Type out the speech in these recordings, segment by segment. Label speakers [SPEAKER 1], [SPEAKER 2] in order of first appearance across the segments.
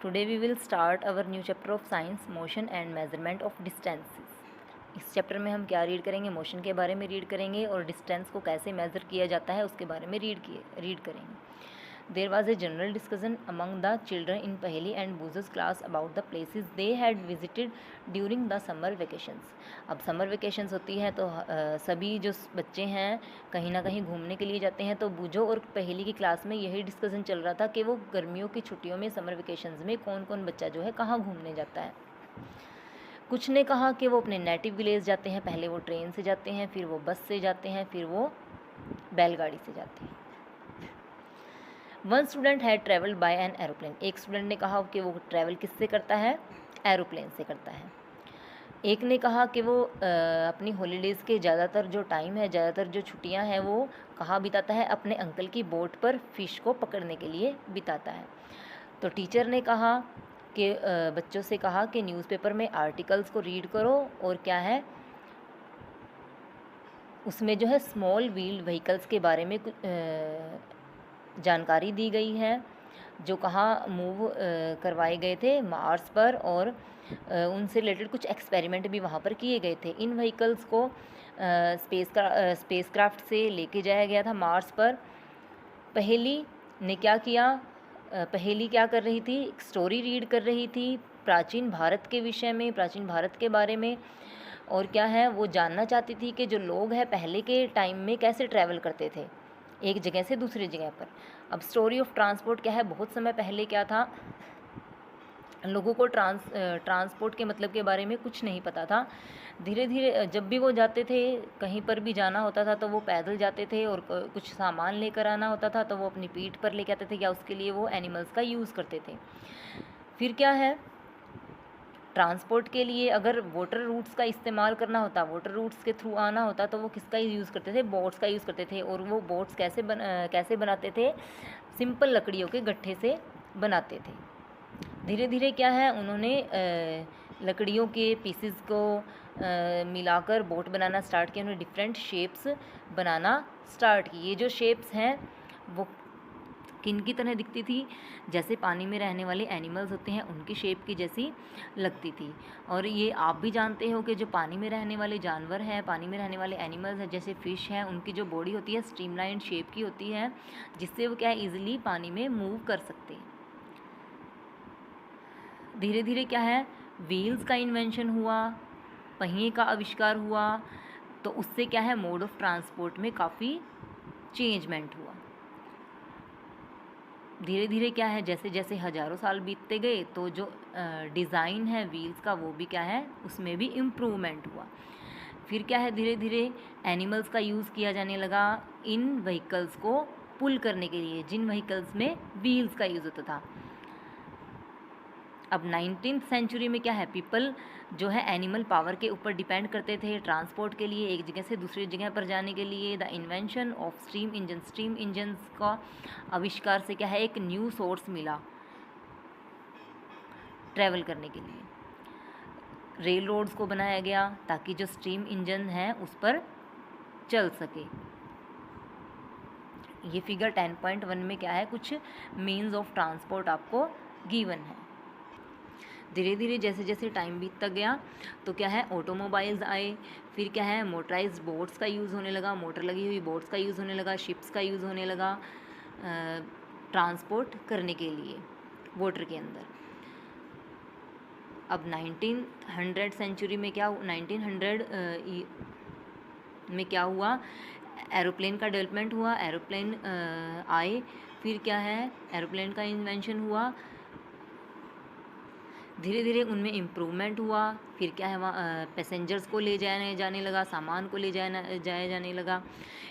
[SPEAKER 1] Today we will start our new chapter of science, motion and measurement of distances. इस chapter में हम क्या read करेंगे? Motion के बारे में रीड करेंगे और डिस्टेंस को कैसे मेज़र किया जाता है उसके बारे में रीड करेंगे. There was a general discussion among the children in Paheli and Booz's class about the places they had visited during the summer vacations. अब समर वेकेशंस होती है तो सभी जो बच्चे हैं कहीं ना कहीं घूमने के लिए जाते हैं. तो बूजो और पहेली की क्लास में यही डिस्कशन चल रहा था कि वो गर्मियों की छुट्टियों में समर वेकेशंस में कौन कौन बच्चा जो है कहाँ घूमने जाता है. कुछ ने कहा कि वो अपने नेटिव विलेज जाते हैं, पहले वो ट्रेन से जाते हैं, फिर वो बस से जाते हैं, फिर वो बैलगाड़ी से जाते हैं. One student had travelled by an aeroplane. एक स्टूडेंट ने कहा कि वो ट्रैवल किससे करता है? एरोप्लेन से करता है. एक ने कहा कि वो अपनी हॉलीडेज़ के ज़्यादातर जो टाइम है, ज़्यादातर जो छुट्टियां हैं वो कहाँ बिताता है? अपने अंकल की बोट पर फ़िश को पकड़ने के लिए बिताता है. तो टीचर ने कहा कि बच्चों से कहा कि न्यूज़पेपर में आर्टिकल्स को रीड करो और क्या है उसमें जो है स्मॉल व्हील्ड व्हीकल्स के बारे में जानकारी दी गई है जो कहाँ मूव करवाए गए थे, मार्स पर, और उनसे रिलेटेड कुछ एक्सपेरिमेंट भी वहाँ पर किए गए थे. इन व्हीकल्स को स्पेसक्राफ्ट से लेके जाया गया था मार्स पर. पहेली ने क्या किया? पहेली क्या कर रही थी? एक स्टोरी रीड कर रही थी प्राचीन भारत के विषय में, प्राचीन भारत के बारे में. और क्या है, वो जानना चाहती थी कि जो लोग हैं पहले के टाइम में कैसे ट्रैवल करते थे एक जगह से दूसरी जगह पर. अब स्टोरी ऑफ ट्रांसपोर्ट क्या है? बहुत समय पहले क्या था, लोगों को ट्रांसपोर्ट के मतलब के बारे में कुछ नहीं पता था. धीरे धीरे जब भी वो जाते थे, कहीं पर भी जाना होता था तो वो पैदल जाते थे, और कुछ सामान लेकर आना होता था तो वो अपनी पीठ पर लेके आते थे, या उसके लिए वो एनिमल्स का यूज़ करते थे. फिर क्या है, ट्रांसपोर्ट के लिए अगर वाटर रूट्स का इस्तेमाल करना होता, वाटर रूट्स के थ्रू आना होता, तो वो किसका यूज़ करते थे? बोट्स का यूज़ करते थे. और वो बोट्स कैसे बनाते थे? सिंपल लकड़ियों के गट्ठे से बनाते थे. धीरे धीरे क्या है, उन्होंने लकड़ियों के पीसेस को मिलाकर बोट बनाना स्टार्ट किया. उन्होंने डिफरेंट शेप्स बनाना स्टार्ट की. ये जो शेप्स हैं वो किन की तरह दिखती थी? जैसे पानी में रहने वाले एनिमल्स होते हैं उनकी शेप की जैसी लगती थी. और ये आप भी जानते हो कि जो पानी में रहने वाले जानवर हैं, पानी में रहने वाले एनिमल्स हैं, जैसे फ़िश हैं, उनकी जो बॉडी होती है स्ट्रीमलाइन शेप की होती है, जिससे वो क्या है ईजिली पानी में मूव कर सकते हैं. धीरे धीरे क्या है, व्हील्स का इन्वेंशन हुआ, पहिए का आविष्कार हुआ. तो उससे क्या है, मोड ऑफ ट्रांसपोर्ट में काफ़ी चेंजमेंट हुआ. धीरे धीरे क्या है, जैसे जैसे हज़ारों साल बीतते गए तो जो डिज़ाइन है व्हील्स का वो भी क्या है, उसमें भी इम्प्रूवमेंट हुआ. फिर क्या है, धीरे धीरे एनिमल्स का यूज़ किया जाने लगा इन व्हीकल्स को पुल करने के लिए, जिन व्हीकल्स में व्हील्स का यूज़ होता था. अब 19th सेंचुरी में क्या है, पीपल जो है एनिमल पावर के ऊपर डिपेंड करते थे ट्रांसपोर्ट के लिए, एक जगह से दूसरी जगह पर जाने के लिए. The invention of steam engines का आविष्कार से क्या है, एक न्यू सोर्स मिला ट्रैवल करने के लिए. रेल रोड्स को बनाया गया ताकि जो स्टीम इंजन है उस पर चल सके. ये फिगर 10.1 में क्या है, कुछ मीन्स ऑफ ट्रांसपोर्ट आपको गिवन है. धीरे धीरे जैसे जैसे टाइम बीतता गया तो क्या है, ऑटोमोबाइल्स आए. फिर क्या है, मोटराइज बोट्स का यूज़ होने लगा, मोटर लगी हुई बोट्स का यूज़ होने लगा, शिप्स का यूज़ होने लगा ट्रांसपोर्ट करने के लिए वाटर के अंदर. अब 1900 सेंचुरी में क्या, 1900 में क्या हुआ, एरोप्लेन का डेवलपमेंट हुआ, एरोप्लेन आए. फिर क्या है, एरोप्लेन का इन्वेंशन हुआ. धीरे धीरे उनमें इम्प्रूवमेंट हुआ. फिर क्या है, वहाँ पैसेंजर्स को ले जाने लगा, सामान को ले जाया जाने लगा.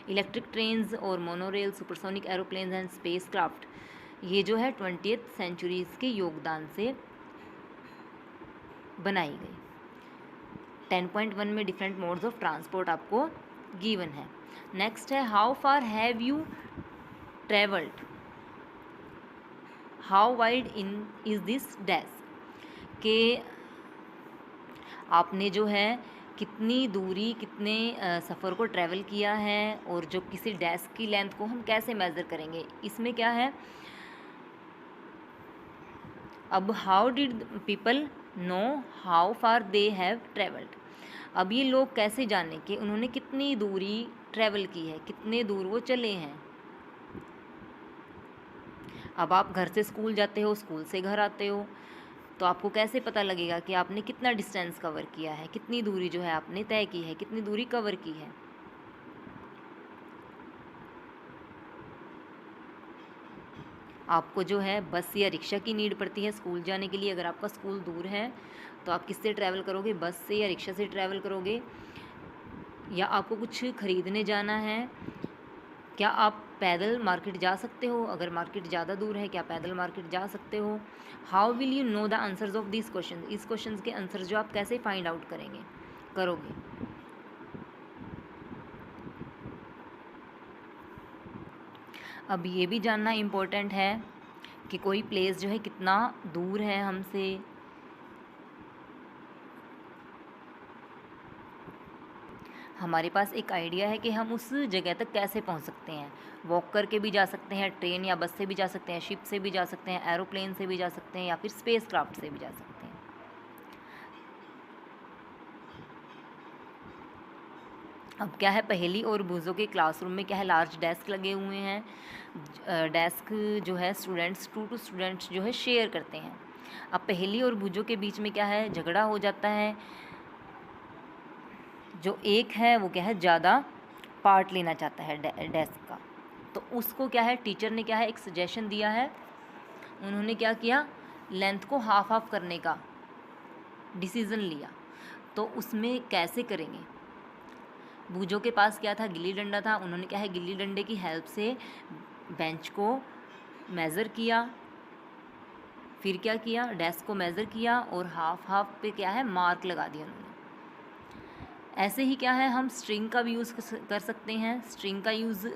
[SPEAKER 1] इलेक्ट्रिक ट्रेन्स और monorail, supersonic aeroplanes and space craft, ये जो है 20th सेंचुरीज़ के योगदान से बनाई गई. 10.1 में डिफरेंट मोड्स ऑफ ट्रांसपोर्ट आपको गिवन है. नेक्स्ट है, how far have you travelled, how wide in is this dash, कि आपने जो है कितनी दूरी, कितने सफ़र को ट्रैवल किया है, और जो किसी डेस्क की लेंथ को हम कैसे मेज़र करेंगे. इसमें क्या है, अब how did people know how far they have travelled. अब ये लोग कैसे जाने कि उन्होंने कितनी दूरी ट्रैवल की है, कितने दूर वो चले हैं। अब आप घर से स्कूल जाते हो, स्कूल से घर आते हो, तो आपको कैसे पता लगेगा कि आपने कितना डिस्टेंस कवर किया है, कितनी दूरी जो है आपने तय की है, कितनी दूरी कवर की है। आपको जो है बस या रिक्शा की नीड पड़ती है स्कूल जाने के लिए। अगर आपका स्कूल दूर है तो आप किससे ट्रैवल करोगे, बस से या रिक्शा से ट्रैवल करोगे। या आपको कुछ खरीदने जाना है, क्या आप पैदल मार्केट जा सकते हो, अगर मार्केट ज़्यादा दूर है क्या पैदल मार्केट जा सकते हो। How will you know the answers of this question, इस क्वेश्चन के आंसर जो आप कैसे फाइंड आउट करोगे। अब ये भी जानना इम्पोर्टेंट है कि कोई प्लेस जो है कितना दूर है हमसे। हमारे पास एक आइडिया है कि हम उस जगह तक कैसे पहुंच सकते हैं। वॉक करके भी जा सकते हैं, ट्रेन या बस से भी जा सकते हैं, शिप से भी जा सकते हैं, एरोप्लेन से भी जा सकते हैं, या फिर स्पेस क्राफ्ट से भी जा सकते हैं। अब क्या है, पहेली और बूझों के क्लासरूम में क्या है, लार्ज डेस्क लगे हुए हैं। डेस्क जो है स्टूडेंट्स, 2 स्टूडेंट्स जो है शेयर करते हैं। अब पहेली और बूझों के बीच में क्या है, झगड़ा हो जाता है। जो एक है वो क्या है, ज़्यादा पार्ट लेना चाहता है डेस्क का। तो उसको क्या है, टीचर ने क्या है एक सजेशन दिया है। उन्होंने क्या किया, लेंथ को हाफ हाफ करने का डिसीज़न लिया। तो उसमें कैसे करेंगे। बूझों के पास क्या था, गिल्ली डंडा था। उन्होंने क्या है, गिल्ली डंडे की हेल्प से बेंच को मेज़र किया। फिर क्या किया, डेस्क को मेज़र किया और हाफ हाफ पे क्या है मार्क लगा दिया उन्होंने। ऐसे ही क्या है, हम स्ट्रिंग का भी यूज़ कर सकते हैं। स्ट्रिंग का यूज़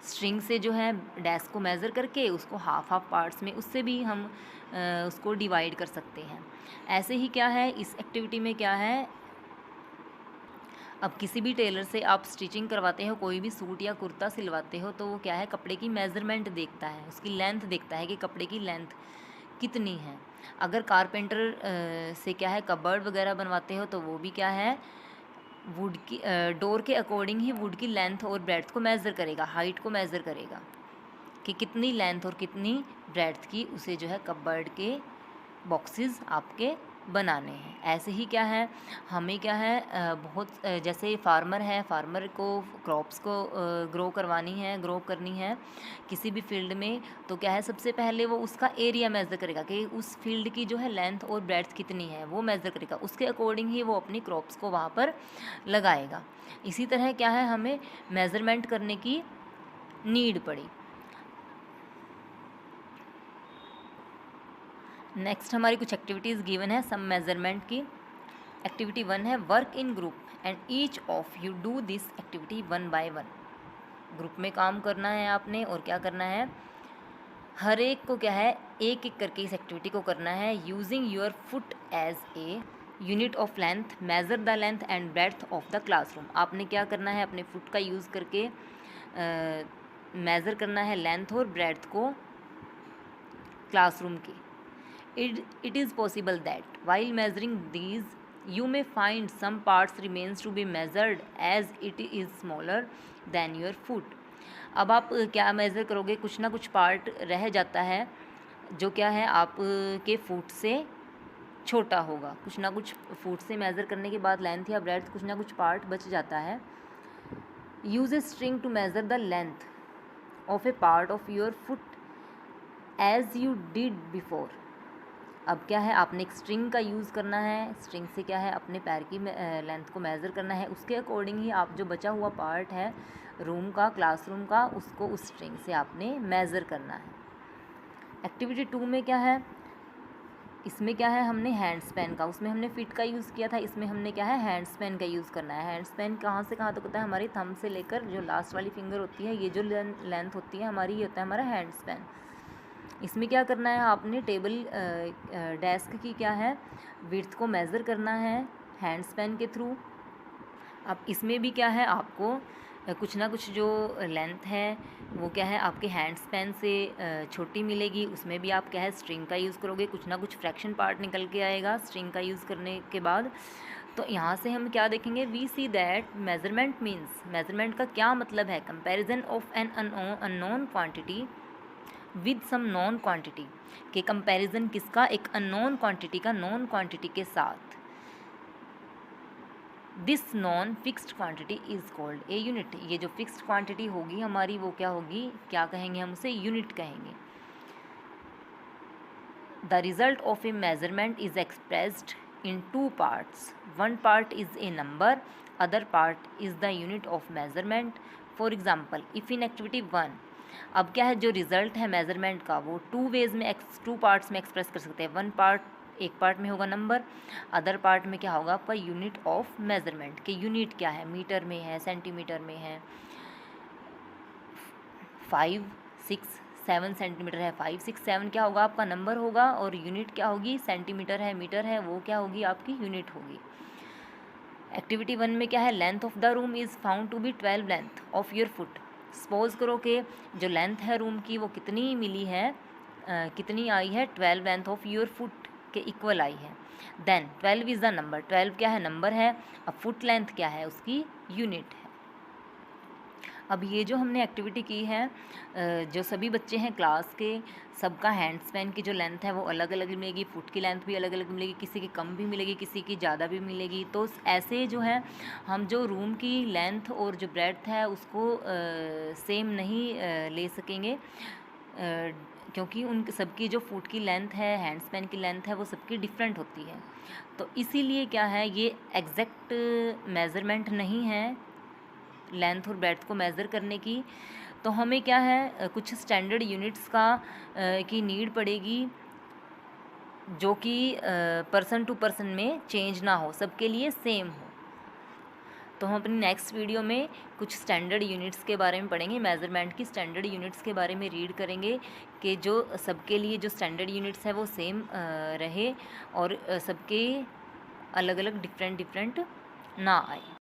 [SPEAKER 1] स्ट्रिंग से जो है डेस्क को मेज़र करके उसको हाफ हाफ पार्ट्स में उससे भी हम उसको डिवाइड कर सकते हैं। ऐसे ही क्या है, इस एक्टिविटी में क्या है, अब किसी भी टेलर से आप स्टिचिंग करवाते हो, कोई भी सूट या कुर्ता सिलवाते हो, तो वो क्या है कपड़े की मेज़रमेंट देखता है, उसकी लेंथ देखता है कि कपड़े की लेंथ कितनी है। अगर कारपेंटर से क्या है कबर्ड वगैरह बनवाते हो तो वो भी क्या है वुड की डोर के अकॉर्डिंग ही वुड की लेंथ और ब्रेड्थ को मेज़र करेगा, हाइट को मेज़र करेगा कि कितनी लेंथ और कितनी ब्रेड्थ की उसे जो है कबर्ड के बॉक्सेस आपके बनाने हैं। ऐसे ही क्या है, हमें क्या है जैसे फार्मर है, फार्मर को क्रॉप्स को ग्रो करनी है किसी भी फील्ड में, तो क्या है सबसे पहले वो उसका एरिया मेज़र करेगा कि उस फील्ड की जो है लेंथ और ब्रेड्थ कितनी है, वो मेज़र करेगा। उसके अकॉर्डिंग ही वो अपनी क्रॉप्स को वहाँ पर लगाएगा। इसी तरह क्या है, हमें मेज़रमेंट करने की नीड पड़ी। नेक्स्ट हमारी कुछ एक्टिविटीज़ गिवन है सम मेज़रमेंट की। एक्टिविटी 1 है work in group and each of you do this activity 1 by 1। Group में काम करना है आपने और क्या करना है, हर एक को क्या है एक एक करके इस एक्टिविटी को करना है। Using your foot as a unit of length measure the length and breadth of the classroom. आपने क्या करना है, अपने फुट का यूज़ करके मेज़र करना है लेंथ और ब्रेड्थ को क्लासरूम की। It is possible that while measuring these you may find some parts remains to be measured as it is smaller than your foot। अब आप क्या मेज़र करोगे, कुछ ना कुछ पार्ट रह जाता है जो क्या है आप के फुट से छोटा होगा। कुछ ना कुछ फुट से मेज़र करने के बाद लेंथ या ब्रेड्थ कुछ ना कुछ पार्ट बच जाता है। Use a string to measure the length of a part of your foot as you did before. अब क्या है, आपने एक स्ट्रिंग का यूज़ करना है। स्ट्रिंग से क्या है अपने पैर की लेंथ को मेज़र करना है। उसके अकॉर्डिंग ही आप जो बचा हुआ पार्ट है रूम का, क्लासरूम का, उसको उस स्ट्रिंग से आपने मेज़र करना है। एक्टिविटी 2 में क्या है, इसमें क्या है हमने हैंड स्पैन का, उसमें हमने फिट का यूज़ किया था, इसमें हमने क्या है हैंड स्पैन का यूज़ करना है। हैंड स्पैन कहाँ से कहाँ तक होता है, हमारी थंब से लेकर जो लास्ट वाली फिंगर होती है, ये जो लेंथ होती है हमारी, ये होता है हमारा हैंड स्पैन। इसमें क्या करना है, आपने टेबल डेस्क की क्या है विड्थ को मेज़र करना है हैंड स्पैन के थ्रू। अब इसमें भी क्या है आपको कुछ ना कुछ जो लेंथ है वो क्या है आपके हैंड स्पैन से छोटी मिलेगी, उसमें भी आप क्या है स्ट्रिंग का यूज़ करोगे, कुछ ना कुछ फ्रैक्शन पार्ट निकल के आएगा स्ट्रिंग का यूज़ करने के बाद। तो यहाँ से हम क्या देखेंगे, we see that measurement means, measurement का क्या मतलब है, comparison of an unknown quantity with some known quantity, के कंपैरिजन किसका, एक अननोन क्वांटिटी का नॉन क्वांटिटी के साथ। This known fixed quantity is called a unit, ये जो फिक्स्ड क्वांटिटी होगी हमारी वो क्या होगी, क्या कहेंगे हम उसे, यूनिट कहेंगे। The result of A measurement is expressed in two parts. One part is a number, other part is the unit of measurement. For example, if in activity 1, अब क्या है जो रिजल्ट है मेजरमेंट का वो टू पार्ट्स में express कर सकते हैं। वन पार्ट, एक पार्ट में होगा नंबर, अदर पार्ट में क्या होगा आपका यूनिट ऑफ मेजरमेंट, के यूनिट क्या है, मीटर में है, सेंटीमीटर में है, 5, 6, 7 सेंटीमीटर है, 5, 6, 7 क्या होगा आपका नंबर होगा, और यूनिट क्या होगी, सेंटीमीटर है, मीटर है, वो क्या होगी आपकी यूनिट होगी। एक्टिविटी 1 में क्या है, length of the room is found to be 12 length of your foot. Suppose करो कि जो लेंथ है रूम की वो कितनी मिली है, कितनी आई है, 12 लेंथ ऑफ योर फुट के इक्वल आई है। देन 12 इज़ द नंबर, 12 क्या है नंबर है, अब फुट लेंथ क्या है उसकी यूनिट है। अब ये जो हमने एक्टिविटी की है, जो सभी बच्चे हैं क्लास के, सबका हैंड स्पैन की जो लेंथ है वो अलग अलग मिलेगी, फुट की लेंथ भी अलग अलग मिलेगी, किसी की कम भी मिलेगी, किसी की ज़्यादा भी मिलेगी। तो ऐसे जो है हम जो रूम की लेंथ और जो ब्रेड्थ है उसको सेम नहीं ले सकेंगे, क्योंकि उन सबकी जो फुट की लेंथ है, हैंड स्पैन की लेंथ है, वो सबकी डिफरेंट होती है। तो इसीलिए क्या है, ये एग्जैक्ट मेज़रमेंट नहीं है लेंथ और ब्रेड्थ को मेज़र करने की। तो हमें क्या है कुछ स्टैंडर्ड यूनिट्स का की नीड पड़ेगी, जो कि पर्सन टू पर्सन में चेंज ना हो, सबके लिए सेम हो। तो हम अपनी नेक्स्ट वीडियो में कुछ स्टैंडर्ड यूनिट्स के बारे में पढ़ेंगे, मेज़रमेंट की स्टैंडर्ड यूनिट्स के बारे में रीड करेंगे, कि जो सबके लिए जो स्टैंडर्ड यूनिट्स है वो सेम रहे और सबके अलग अलग डिफरेंट ना आए।